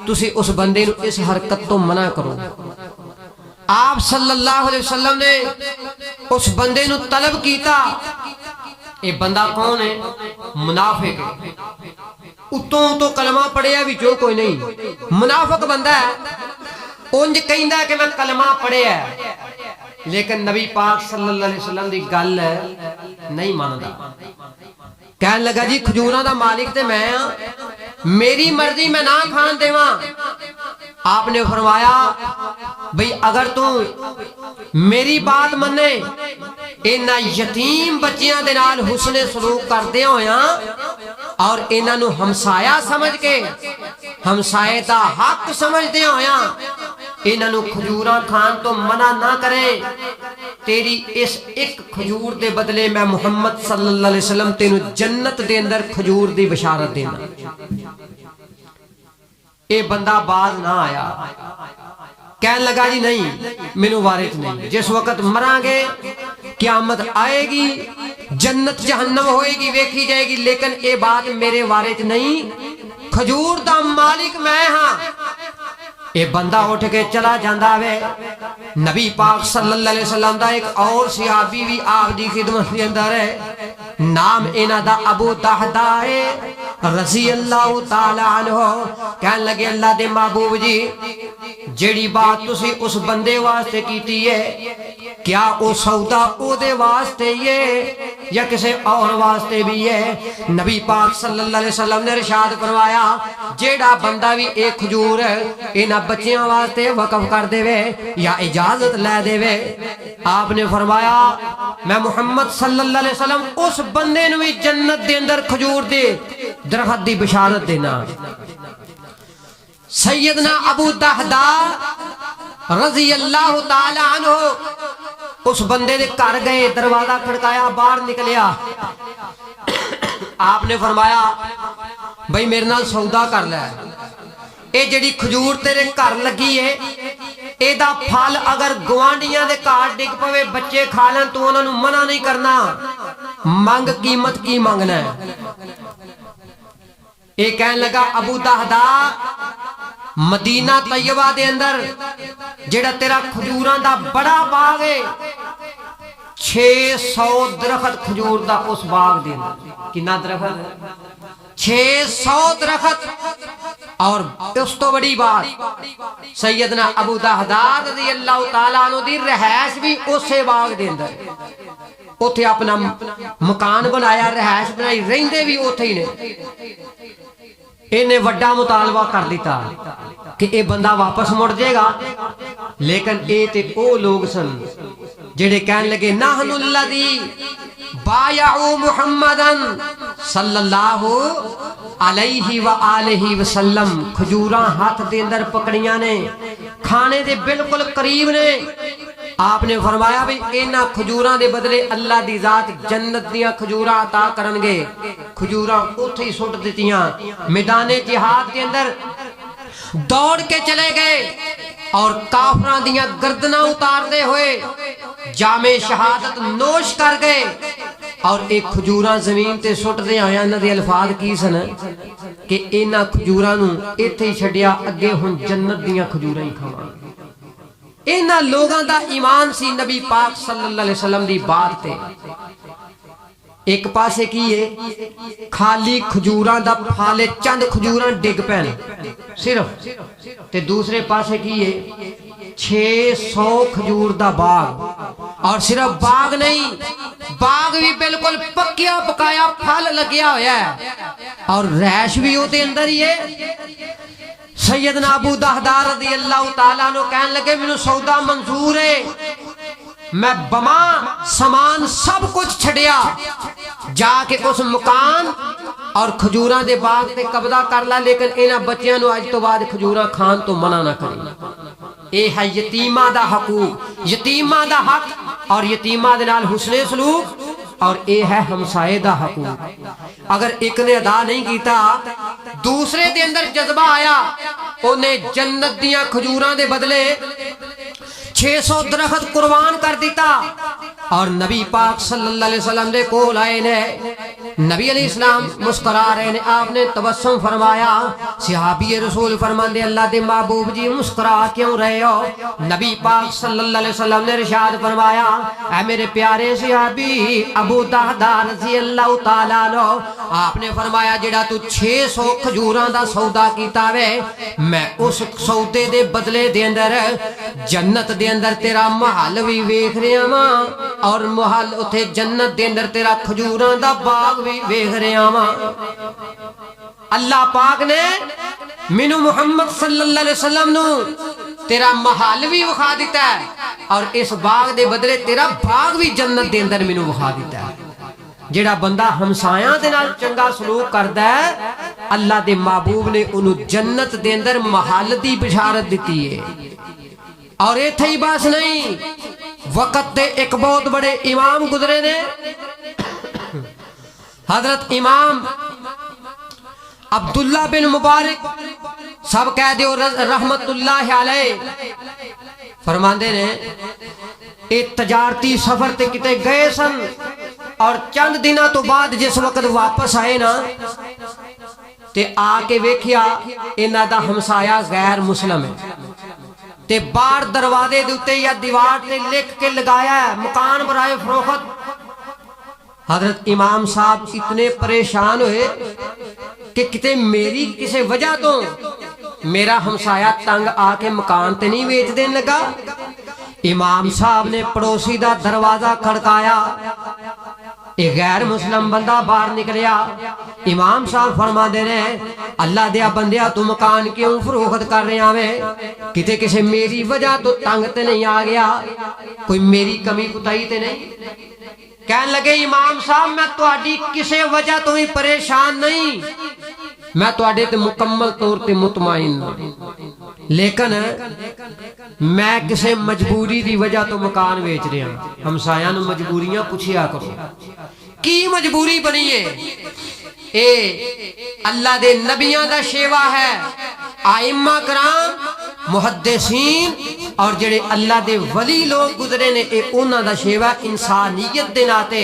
تسی اس بندے نوں اس حرکت تو منع کرو آپ صلی اللہ علیہ وسلم نے اس بندے نو طلب کیتا اے بندہ کون ہے منافق ہے اتوں تو کلمہ پڑھیا بھی جو کوئی نہیں منافق بندہ ہے انج کہندا ہے کہ میں کلمہ پڑھیا ہے لیکن نبی پاک صلی اللہ علیہ وسلم دی گل نہیں ماندا کہن لگا جی کھجوراں دا مالک تے میں ہاں میری مرضی میں نہ کھان دیواں آپ نے فرمایا بھئی اگر تو میری بات منے انہاں یتیم بچیاں دے نال حسن سلوک کردے ہویاں اور انہاں نو ہمسایا سمجھ کے ہمسائے دا حق سمجھدے ہویاں انہاں نو کھجوراں کھان تو منع نہ کرے تیری اس ایک کھجور دے بدلے میں محمد صلی اللہ علیہ وسلم تینو جنت دے اندر کھجور دی بشارت دینا اے بندہ باز نہ آیا کہنے لگا جی نہیں مینوں وارث نہیں جس وقت مراں گے قیامت آئے گی جنت جہنم ہوئے گی ویکھی جائے گی لیکن اے بات میرے وارث نہیں کھجور دا مالک میں ہاں اے بندہ اٹھ کے چلا جاندا وے نبی پاک صلی اللہ علیہ وسلم دا ایک اور صحابی بھی آپ دی خدمت دے اندر ہے نام انہاں دا ابو دہدا ہے رضی اللہ تعالی عنہ کہنے لگے اللہ دے محبوب جی جیڑی بات تسی اس بندے واسطے کیتی ہے کیا او سودا او دے واسطے یہ یا کسی اور واسطے بھی ہے نبی پاک صلی اللہ علیہ وسلم نے ارشاد فرمایا جیڑا بندہ بھی ایک کھجور انہاں بچیاں واسطے وقف کر دے وے یا اجازت لے دے وے آپ نے فرمایا میں محمد صلی اللہ علیہ وسلم اس بندے نو بھی جنت دے اندر کھجور دے درخت دی بشارت دینا سیدنا ابو دہدا رضی اللہ تعالی عنہ اس بندے دے گھر گئے دروازہ کھڑکایا باہر نکلیا آپ نے فرمایا بھئی میرے نال سودا کر لے اے جڑی کھجور تیرے گھر لگی ہے اے دا پھل اگر گوانڈیاں دے گھر ڈگ پوے بچے کھا لین تو انہاں نوں منع نہیں کرنا مانگ قیمت کی مانگنا ہے اے کہنے لگا ابو دہدا مدینہ طیبہ دے اندر جڑا تیرا کھجوراں دا بڑا باغ ہے 600 درخت کھجور دا اس باغ دے اندر کنا درخت 600 درخت اور اس تو بڑی بات سیدنا ابو دہدا رضی اللہ تعالیٰ عنہ دی رہائش بھی اسے باغ دے اندر اوتھے اپنا مکان بنایا رہائش بنائی رہندے بھی اوتھے ہی نے انہیں وڈا مطالبہ کر دیتا کہ اے بندہ واپس مڑ جائے گا لیکن اے تے او لوگ سن جڑے کہنے لگے نحن الذی بایعوا محمدن صلی اللہ علیہ وآلہ وسلم کھجوراں ہاتھ دے اندر پکڑیاں نے کھانے دے بالکل قریب نے آپ نے فرمایا بھی اینا کھجوراں دے بدلے اللہ دی ذات جنت دیاں کھجوراں عطا کرنگے کھجوراں اوتھے ہی سٹ دیتیاں میدان جہاد کے اندر دوڑ کے چلے گئے اور کافراں دیاں گردناں اتار دے ہوئے جامِ شہادت نوش کر گئے اور ایک کھجوراں زمین تے سٹ دے آیا انہاں دے الفاظ کی سن کہ اینا کھجوراں نوں ایتھے ہی چھڈیا اگے ہن جنت دیاں کھجوراں ہی کھاواں اینا لوگاں دا ایمان سی نبی پاک صلی اللہ علیہ وسلم دی بات تے ایک پاسے کی ہے خالی کھجوراں دا پھالے چند کھجوراں ڈگ پین صرف تے دوسرے پاسے کی ہے 600 کھجور دا باغ اور صرف باغ نہیں باغ بھی بالکل پکیا پکایا پھل لگیا ہویا ہے اور رہائش بھی ہوتے اندر ہی ہے سیدنا ابو دہدہ رضی اللہ تعالیٰ عنہ کہنے لگے مینوں سودا منظور ہے، میں بما سامان سب کچھ چھڑیا، جا کے اس مکان اور کھجوراں دے باغ تے قبضہ کر لا، لیکن انہاں بچیاں نو اج تو بعد کھجوراں کھان تو منع نہ کریں۔ اے ہے یتیماں دا حقوق، یتیماں دا حق اور یتیماں دے نال حسن سلوک، اور اے ہے ہمسائے دا حقوق۔ اگر ایک نے ادا نہیں کیتا، دوسرے دے اندر جذبہ آیا، انہیں جنت دیاں کھجوراں دے بدلے 600 درخت قربان کر دیتا، اور نبی پاک صلی اللہ علیہ وسلم دے کول آئے نے، نبی علیہ السلام مسکرا رہے نے، آپ نے تبسم فرمایا، صحابی رسول فرماندے اللہ دے محبوب جی مسکرا کیوں رہے ہو؟ نبی پاک صلی اللہ علیہ وسلم نے ارشاد فرمایا، اے میرے پیارے صحابی ابو دہدہ رضی اللہ تعالیٰ عنہ، آپ نے فرمایا جڑا تو 600 کھجوراں دا سودا کیتا وے، میں اس سودے دے بدلے دے اندر جنت دے اندر تیرا محل بھی ویکھ رہا ہاں، اور محل اتھے جنت دے اندر تیرا کھجوراں دا باغ بھی ویکھ رہا ہاں۔ اللہ پاک نے مینوں محمد صلی اللہ علیہ وسلم نو تیرا محل بھی وکھا دیتا ہے، اور اس باغ دے بدلے تیرا باغ بھی جنت دے اندر مینوں وکھا دیتا ہے۔ جڑا بندہ ہمسایاں دے نال چنگا سلوک کردا ہے، اللہ دے محبوب نے انہوں جنت دے اندر محل دی بشارت دیتی ہے۔ اور ایتھے ہی بس نہیں، وقت دے ایک بہت بڑے امام گزرے نے، حضرت امام عبداللہ بن مبارک سب کہہ دیو رحمت اللہ علیہ، فرماندے نے ایک تجارتی سفر تے کتے گئے سن، اور چند دنوں تو بعد جس وقت واپس آئے نا تے آ کے ویکھیا انہاں دا ہمسایا غیر مسلم ہے، تے بار دروازے دوتے یا دیوار تے لکھ کے لگایا ہے مکان برائے فروخت۔ حضرت امام صاحب اتنے پریشان ہوئے کہ کتے میری کسی وجہ تو میرا ہمسایہ تنگ آ کے مکان تے نہیں ویچ دین لگا۔ امام صاحب نے پڑوسی دا دروازہ کھڑکایا، ایک غیر مسلم بندہ باہر نکلیا۔ امام صاحب فرما دے رہے اللہ دیا بندیا تو مکان کیوں فروخت کر رہے ہیں؟ کتے کسی میری وجہ تو تنگ تے نہیں آ گیا، کوئی میری کمی کوتاہی تے نہیں؟ کہنے لگے امام صاحب میں تہاڈی کسی وجہ تو ہی پریشان نہیں، میں تہاڈے تے مکمل طور تے مطمئن ہوں، لیکن میں کسی مجبوری دی وجہ تو مکان ویچ رہا ہوں۔ ہمسایاں نو مجبوریاں پوچھیا کرو، کی مجبوری بنی ہے؟ اے اللہ دے نبیاں دا شیوا ہے، آئمہ کرام محدثین اور جڑے اللہ دے ولی لوگ گزرے نے، اے انہاں دا شیوا انسانیت دے ناتے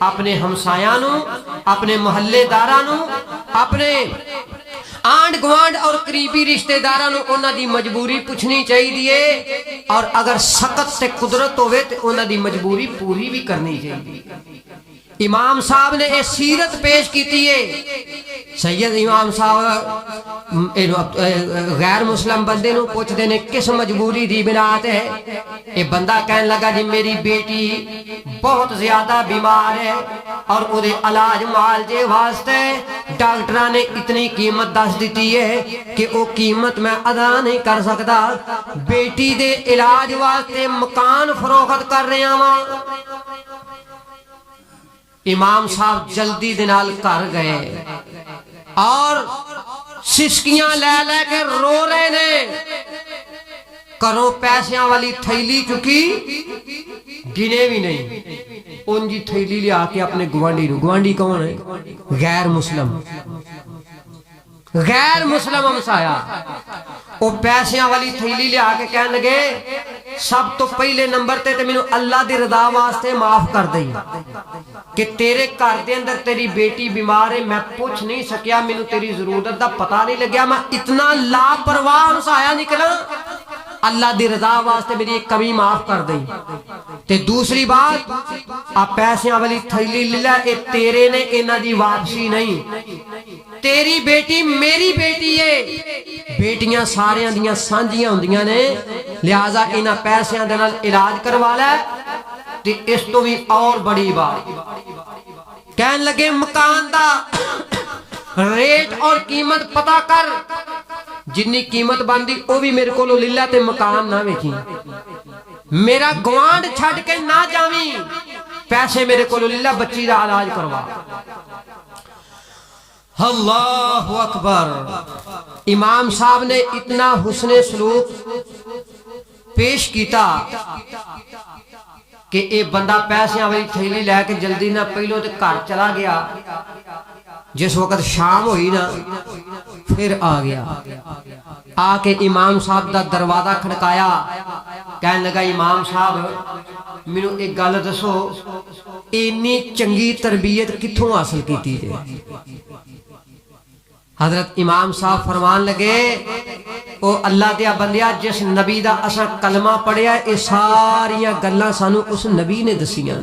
اپنے ہمسایاں نو، اپنے محلے داراں نو، اپنے آنڈ گوانڈ اور قریبی رشتہ داراں نو انہاں دی مجبوری پوچھنی چاہیے، اور اگر سخت سے قدرت ہوئے تو انہاں دی مجبوری پوری بھی کرنی چاہیے۔ امام صاحب نے یہ سیرت پیش کیتی ہے۔ سید امام صاحب غیر مسلم بندے نو پوچھ دینے کس مجبوری دی بنا تے؟ یہ بندہ کہنے لگا جی میری بیٹی بہت زیادہ بیمار ہے، اور اودے علاج معالجے واسطے ڈاکٹراں نے اتنی قیمت دس دیتی ہے کہ وہ قیمت میں ادا نہیں کر سکتا، بیٹی دے علاج واسطے مکان فروخت کر رہے ہیں۔ امام صاحب جلدی دنال کر گئے اور سسکیاں لے لے کے رو رہے نے، کروں پیسیاں والی تھیلی چکی گنے بھی نہیں، ان جی تھیلی لے آ کے اپنے گوانڈی نو، گوانڈی کون ہے؟ غیر مسلم، غیر مسلم ہمسایا، وہ پیسیاں والی تھیلی لے آ کے کہنے لگے سب تو پہلے نمبر تے مینوں اللہ دی رضا واسطے معاف کر دئی کہ تیرے گھر دے اندر تیری بیٹی بیمار ہے، میں پوچھ نہیں سکیا، مینوں تیری ضرورت دا پتہ نہیں لگیا، میں اتنا لاپرواہ ہمسایا نکلا، اللہ دی رضا واسطے میری ایک کمی معاف کر دئی۔ تے دوسری بات آپ پیسیاں والی تھیلی لے لے، اے تیرے نے انہاں دی واپسی نہیں، تیری بیٹی میری بیٹی ہے، بیٹیاں سارے دیاں سانجیاں ہوندیاں نے، لہذا انہاں پیسیاں دے نال علاج کروا لے۔ تے اس تو بھی اور بڑی بات کہن لگے مکان دا ریٹ اور قیمت پتا کر، جنی قیمت بندی وہ بھی میرے کو لے لے تے مکان نہ ویکھی میرا گوانڈ چھڑ کے نہ جاویں پیسے میرے کو لے لے بچی دا علاج کروا اللہ اکبر امام صاحب نے اتنا حسن سلوک پیش کیتا کہ اے بندہ پیسیاں والی تھیلی لے کے جلدی نہ پہلو تے گھر چلا گیا جس وقت شام ہوئی نا پھر آ گیا آ کے امام صاحب دا دروازہ کھڑکایا کہنے لگا امام صاحب مینوں ایک گل دسو اینی چنگی تربیت کتھوں حاصل کیتی جے حضرت امام صاحب فرمان لگے او اللہ دیا بندیا جس نبی دا اساں کلمہ پڑھیا اے ساریاں گلاں سانو اس نبی نے دسیاں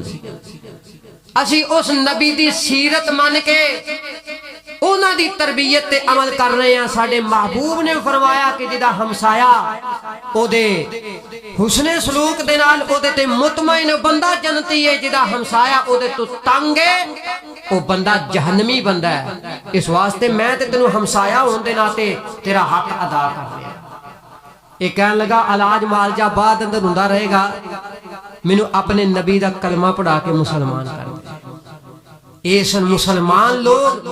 اسی اس نبی دی سیرت مان کے انہاں دی تربیت تے عمل کر رہے ہیں ساڈے محبوب نے فرمایا کہ جدا ہمسایا او دے حسن سلوک دے نال او دے تے مطمئن بندہ جنتی ہے جدا ہمسایا او دے تو تنگ ہے او بندہ جہنمی بندہ ہے اس واسطے میں تے تینوں ہمسایا ہون دے ناتے تیرا حق ادا کر لیا یہ کہنے لگا علاج مالجا بعد اندر ہوندا رہے گا مینوں اپنے نبی دا کلمہ پڑھا کے مسلمان کر دے ایسن مسلمان لوگ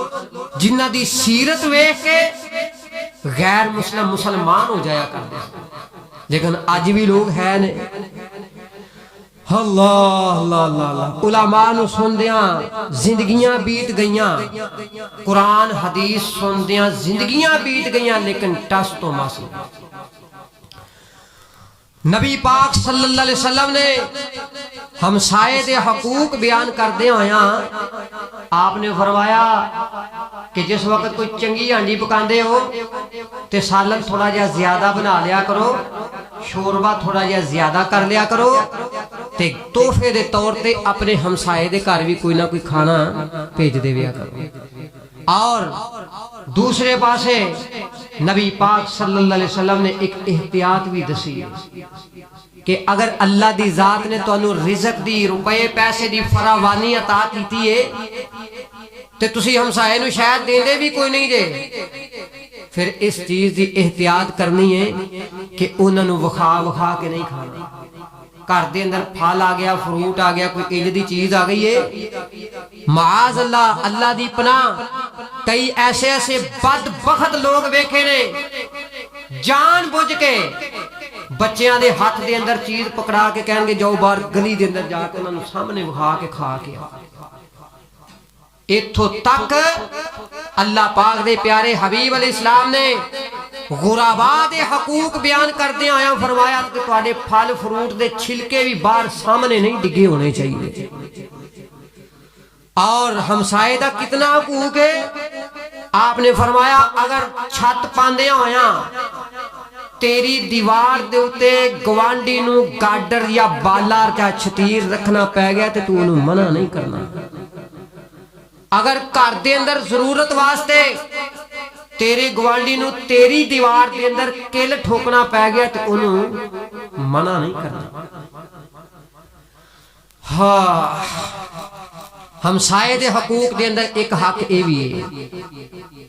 جنہ دی سیرت ویکھ کے غیر مسلم مسلمان ہو جایا کرتے لیکن آج بھی لوگ ہیں اللہ اللہ اللہ علماء نو سندیاں زندگیاں بیت گئیاں قرآن حدیث سندیاں زندگیاں بیت گئیاں لیکن ٹس تو ماسو نبی پاک صلی اللہ علیہ وسلم نے ہمسائے دے حقوق بیان کردے ہویا آپ نے فرمایا کہ جس وقت کوئی چنگی ہانڈی پکاندے ہو تے سالن تھوڑا جہا زیادہ بنا لیا کرو شوربہ تھوڑا جہا زیادہ کر لیا کرو تے تحفے دے طور تے اپنے ہمسائے دے گھر بھی کوئی نہ کوئی کھانا بھیج دے ویا کرو اور دوسرے پاسے نبی پاک صلی اللہ علیہ وسلم نے ایک احتیاط بھی دسی کہ اگر اللہ دی ذات نے تو انہوں رزق دی روپے پیسے دی فراوانی عطا کیتی ہے تے تسی ہمسائے نو شاید دیندے بھی کوئی نہیں دے پھر اس چیز دی احتیاط کرنی ہے کہ انہوں نے وکھا کے نہیں کھانا گھر دے اندر پھل آ گیا فروٹ آ گیا کوئی انج دی چیز آ گئی ہے معاذ اللہ اللہ دی پناہ کئی ایسے بدبخت لوگ ویکھے نے جان بوجھ کے بچیاں دے ہاتھ دے اندر چیز پکڑا کے کہیں گے جاؤ باہر گلی دے اندر جا کے انہوں نے سامنے وکھا کے کھا کے ایتھوں تک اللہ پاک دے پیارے حبیب علیہ السلام نے غربا دے حقوق بیان کردے آیا فرمایا کہ تواڈے پھل فروٹ دے چھلکے بھی باہر سامنے نہیں ڈگے ہونے چاہیے اور ہمسائے دا کتنا حقوق ہے آپ نے فرمایا اگر چھت پاندیاں ہویا تیری دیوار دے اتے گوانڈی نو گاڈر یا بالار کا چھتیر رکھنا پہ گیا تے تو انہوں منع نہیں کرنا اگر گھر دے اندر ضرورت واسطے تیرے گوانڈی نو تیری دیوار دے اندر کل ٹھوکنا پہ گیا تے انہوں منع نہیں کرنا ہاں ہمسائے دے حقوق دے اندر ایک حق اے بھی ہے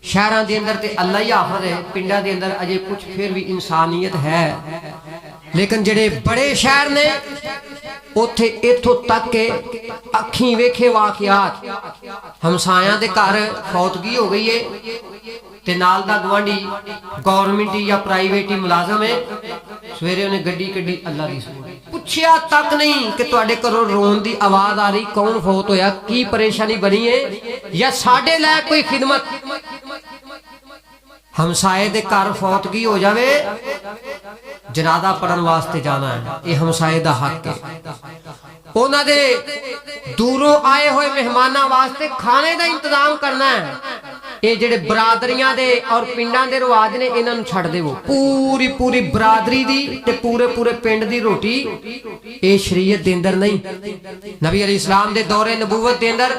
شہران دے اندر تے اللہ ہی حافظ ہے پنڈا دے اندر اجے کچھ پھر بھی انسانیت ہے لیکن جڑے بڑے شہر نے اوتھے ایتھوں تک کہ اکھیں ویکھے واقعات ہمسایاں دے گھر فوتگی ہو گئی ہے تے نال دا گوانڈی گورنمنٹ یا پرائیویٹ ملازم ہے سویرے انہیں گڈی کڈی اللہ دی سبحان پوچھیا تک نہیں کہ تواڈے گھروں رون دی آواز آ رہی کون فوت ہویا کی پریشانی بنی ہے یا ساڈے لے کوئی خدمت ہمسائے دے گھر فوتگی ہو جاوے جنازہ پڑھن واسطے جانا ہے یہ ہمسائے دا حق ہے انہاں دے دوروں آئے ہوئے مہماناں واسطے کھانے دا انتظام کرنا ہے یہ جڑے برادریاں دے اور پنڈاں دے رواج نے انہاں نوں چھڈ دیو پوری برادری دی تے پورے پنڈ دی روٹی اے شریعت دے اندر نہیں نبی علیہ السلام دے دور نبوت دے اندر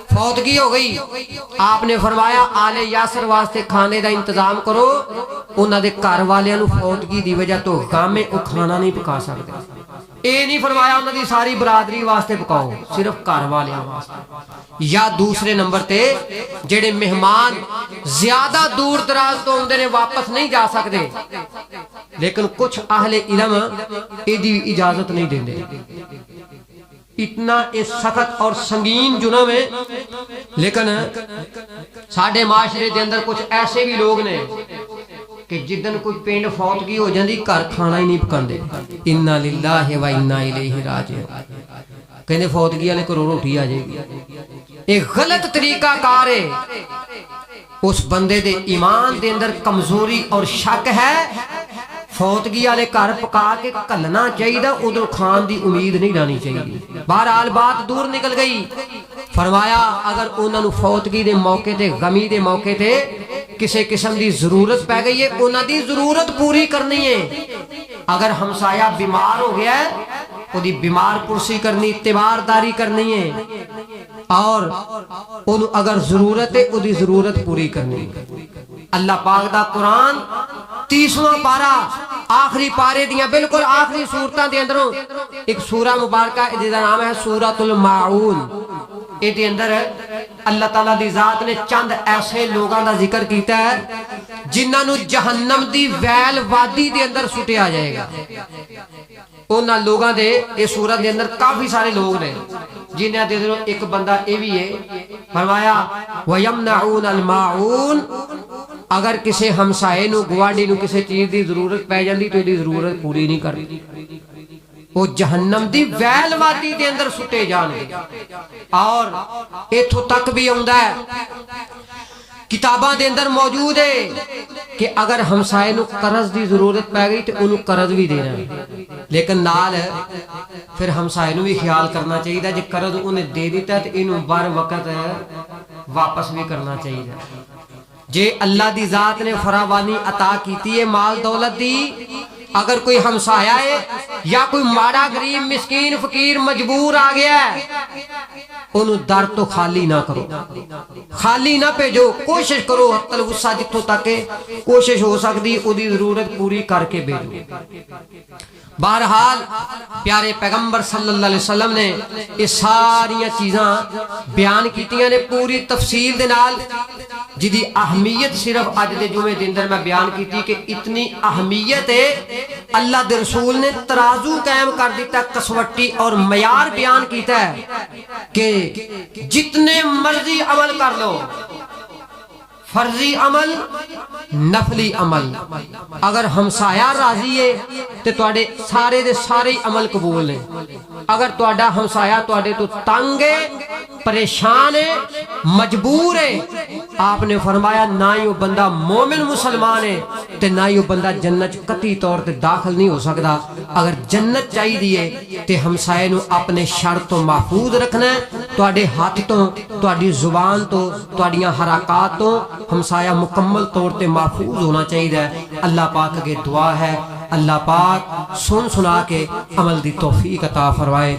فوتگی ہو گئی آپ نے فرمایا آل یاسر واسطے کھانے دا انتظام کرو انہاں دے گھر والیاں نوں فوتگی دی وجہ تو غم ہے او کھانا نہیں پکا سکتے یہ نہیں فرمایا انہوں دی ساری برادری واسطے پکاؤ، صرف گھر والوں واسطے۔ یا دوسرے نمبر تے جڑے مہمان زیادہ دور دراز تو آندے نے واپس نہیں جا سکتے، لیکن کچھ اہل علم ایدی اجازت نہیں دیندے۔ اتنا اس سخت اور سنگین جرم ہے، لیکن ساڈے معاشرے دے اندر کچھ ایسے بھی لوگ نے کہ جدن کوئی پینڈ فوتگی ہو جاندی گھر کھانا ہی نہیں پکاندے۔ انا للہ و انا الیہ راجعون، کہندے فوتگی والے کو روٹی آ جائے گی۔ ایک غلط طریقہ کار ہے، اس بندے دے ایمان دے اندر کمزوری اور شک ہے۔ فوتگی والے گھر پکا کے کلنا چاہیے، ادھر کھان دی امید نہیں رہنی چاہیے۔ بہرحال بات دور نکل گئی۔ فرمایا اگر انہوں نے فوتگی دے موقع تے، غمی دے موقع تے کسی قسم دی ضرورت پہ گئی ہے، انہوں دی ضرورت پوری کرنی ہے۔ اگر ہمسایہ بیمار ہو گیا ہے، وہ دی بیمار پرسی کرنی، تیمارداری کرنی ہے، اور اگر ضرورت ہے وہ دی ضرورت پوری کرنی ہے۔ اللہ پاک دا قرآن 30واں پارا آخری پارے دیاں بالکل آخری سورتاں دے اندروں ایک سورہ مبارکہ جس کا نام ہے سورۃ الماعون۔ اس دے اندر اللہ تعالیٰ دی ذات نے چند ایسے لوگاں دا ذکر کیتا ہے جنہاں نو جہنم دی ویل وادی دے اندر سٹیا جائے گا۔ انہاں لوگاں دے اس سورت دے اندر کافی سارے لوگ نے، جنہاں دے اندر ایک بندہ اے بھی ہے۔ فرمایا وَيَمْنَعُونَ الْمَاعُونَ، اگر کسی ہمسائے نو گواڑی نو کسی چیز دی ضرورت پہ جاندی تو دی ضرورت پوری نہیں کرتی، وہ جہنم دی ویل وادی دے اندر سٹے جانے۔ اور ایتھوں تک بھی آندا ہے، کتاباں دے اندر موجود ہے کہ اگر ہمسائے نو قرض دی ضرورت پہ گئی تو انہوں قرض بھی دینا ہے، لیکن نال پھر ہمسائے نو بھی خیال کرنا چاہیے جے قرض انہیں دے دیتا تو انہوں بر وقت واپس بھی کرنا چاہیے۔ جے اللہ دی ذات نے فراوانی عطا کیتی ہے مال دولت دی، اگر کوئی ہمسایہ ہے یا کوئی ماڑا غریب مسکین فقیر مجبور آ گیا ہے، انہوں در تو خالی نہ کرو، خالی نہ بھیجو، کوشش کرو حتی الوسع جتوں تک کوشش ہو سکتی اودی ضرورت پوری کر کے بھیجو۔ بہرحال پیارے پیغمبر صلی اللہ علیہ وسلم نے یہ ساری چیزاں بیان کیتیاں نے پوری تفصیل دے نال، جدی اہمیت صرف اج دے جمعے دے اندر میں بیان کیتی کہ اتنی اہمیت ہے۔ اللہ دے رسول نے ترازو قائم کر دیتا، کسوٹی اور معیار بیان کیتا ہے کہ جتنے مرضی عمل کر لو، فرضی عمل، نفلی عمل، اگر ہمسایہ راضی ہے تو تواڈے سارے دے سارے عمل قبول ہیں۔ اگر تواڈا ہمسایہ تواڈے تو تنگ ہے، پریشان ہے، مجبور ہے، آپ نے فرمایا نہ ہی وہ بندہ مومن مسلمان ہے تے نہ ہی وہ بندہ جنت قطعی طور تے داخل نہیں ہو سکتا۔ اگر جنت چاہیے تے ہمسائے نو اپنے شر تو محفوظ رکھنا ہے، تواڈے ہاتھ تو، تواڈی زبان تو، تواڈیاں حرکات تو ہمسایہ مکمل طور تے محفوظ ہونا چاہیے۔ اللہ پاک کے دعا ہے اللہ پاک سن سنا کے عمل دی توفیق عطا فرمائے۔